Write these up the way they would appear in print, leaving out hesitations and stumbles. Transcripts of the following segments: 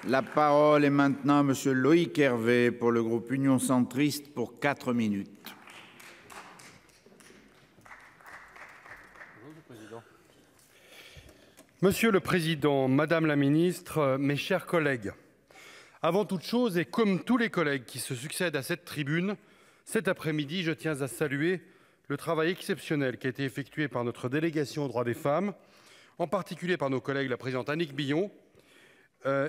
La parole est maintenant à monsieur Loïc Hervé pour le groupe Union centriste pour 4 minutes. Monsieur le Président, Madame la Ministre, mes chers collègues, avant toute chose et comme tous les collègues qui se succèdent à cette tribune, cet après-midi, je tiens à saluer le travail exceptionnel qui a été effectué par notre délégation aux droits des femmes, en particulier par nos collègues la présidente Annick Billon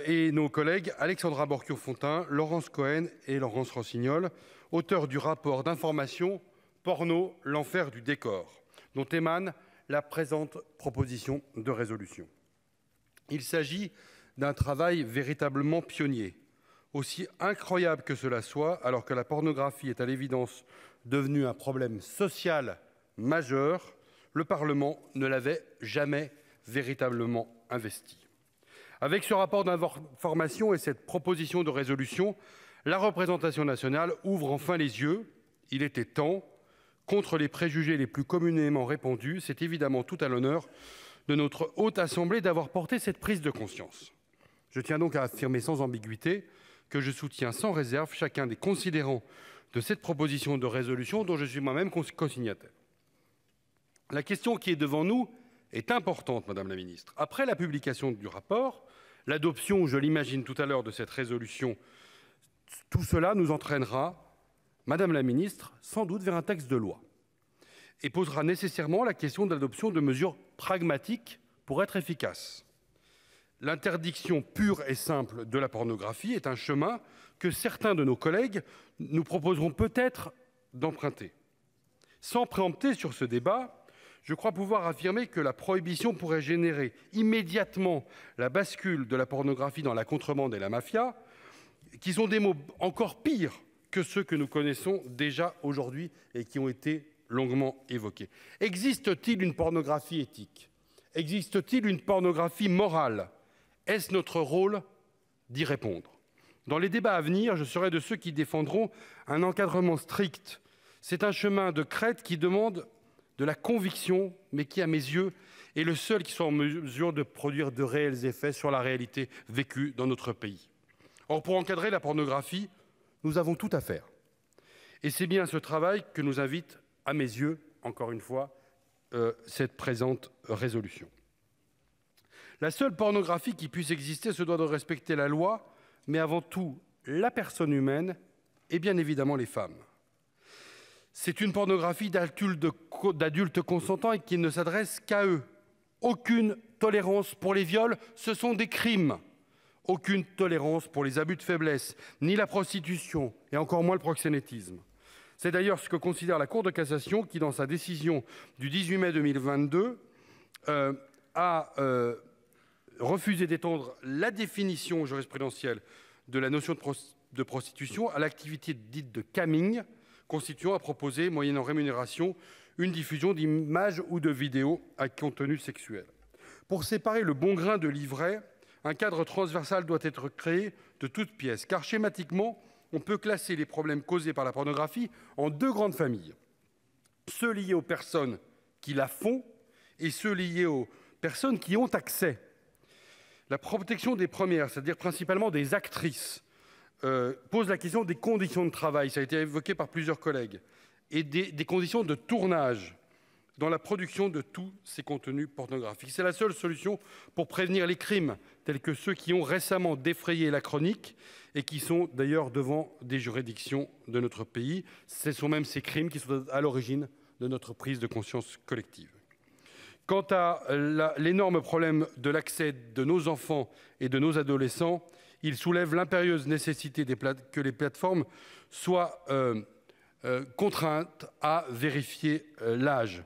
et nos collègues Alexandra Borchio-Fontimp, Laurence Cohen et Laurence Rossignol, auteurs du rapport d'information Porno, l'enfer du décor, dont émane la présente proposition de résolution. Il s'agit d'un travail véritablement pionnier, aussi incroyable que cela soit, alors que la pornographie est à l'évidence devenue un problème social majeur, le Parlement ne l'avait jamais véritablement investi. Avec ce rapport d'information et cette proposition de résolution, la représentation nationale ouvre enfin les yeux, il était temps, contre les préjugés les plus communément répandus. C'est évidemment tout à l'honneur de notre Haute Assemblée d'avoir porté cette prise de conscience. Je tiens donc à affirmer sans ambiguïté que je soutiens sans réserve chacun des considérants de cette proposition de résolution dont je suis moi-même co-signataire. La question qui est devant nous est importante, Madame la Ministre. Après la publication du rapport, l'adoption, je l'imagine tout à l'heure, de cette résolution, tout cela nous entraînera, Madame la Ministre, sans doute vers un texte de loi et posera nécessairement la question de l'adoption de mesures pragmatiques pour être efficaces. L'interdiction pure et simple de la pornographie est un chemin que certains de nos collègues nous proposeront peut-être d'emprunter. Sans préempter sur ce débat, je crois pouvoir affirmer que la prohibition pourrait générer immédiatement la bascule de la pornographie dans la contrebande et la mafia, qui sont des mots encore pires que ceux que nous connaissons déjà aujourd'hui et qui ont été longuement évoqués. Existe-t-il une pornographie éthique? Existe-t-il une pornographie morale? Est-ce notre rôle d'y répondre? Dans les débats à venir, je serai de ceux qui défendront un encadrement strict. C'est un chemin de crête qui demande de la conviction, mais qui, à mes yeux, est le seul qui soit en mesure de produire de réels effets sur la réalité vécue dans notre pays. Or, pour encadrer la pornographie, nous avons tout à faire. Et c'est bien ce travail que nous invite, à mes yeux, encore une fois, cette présente résolution. La seule pornographie qui puisse exister se doit de respecter la loi, mais avant tout la personne humaine et bien évidemment les femmes. C'est une pornographie d'adultes consentants et qui ne s'adresse qu'à eux. Aucune tolérance pour les viols, ce sont des crimes. Aucune tolérance pour les abus de faiblesse, ni la prostitution, et encore moins le proxénétisme. C'est d'ailleurs ce que considère la Cour de cassation qui, dans sa décision du 18 mai 2022, a refusé d'étendre la définition jurisprudentielle de la notion de prostitution à l'activité dite de camming, constituant à proposer, moyennant rémunération, une diffusion d'images ou de vidéos à contenu sexuel. Pour séparer le bon grain de l'ivraie, un cadre transversal doit être créé de toutes pièces, car schématiquement, on peut classer les problèmes causés par la pornographie en deux grandes familles. Ceux liés aux personnes qui la font et ceux liés aux personnes qui ont accès. La protection des premières, c'est-à-dire principalement des actrices, pose la question des conditions de travail, ça a été évoqué par plusieurs collègues, et des conditions de tournage dans la production de tous ces contenus pornographiques. C'est la seule solution pour prévenir les crimes, tels que ceux qui ont récemment défrayé la chronique et qui sont d'ailleurs devant des juridictions de notre pays. Ce sont même ces crimes qui sont à l'origine de notre prise de conscience collective. Quant à l'énorme problème de l'accès de nos enfants et de nos adolescents, il soulève l'impérieuse nécessité que les plateformes soient contraintes à vérifier l'âge.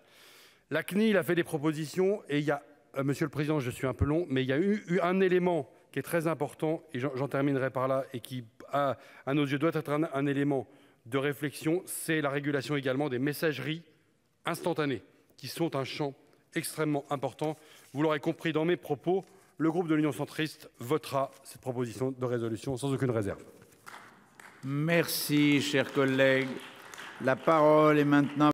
La CNIL a fait des propositions et il y a, Monsieur le Président, je suis un peu long, mais il y a eu un élément qui est très important, et j'en terminerai par là, et qui, à nos yeux, doit être un élément de réflexion, c'est la régulation également des messageries instantanées, qui sont un champ extrêmement important. Vous l'aurez compris dans mes propos, le groupe de l'Union centriste votera cette proposition de résolution sans aucune réserve. Merci, chers collègues. La parole est maintenant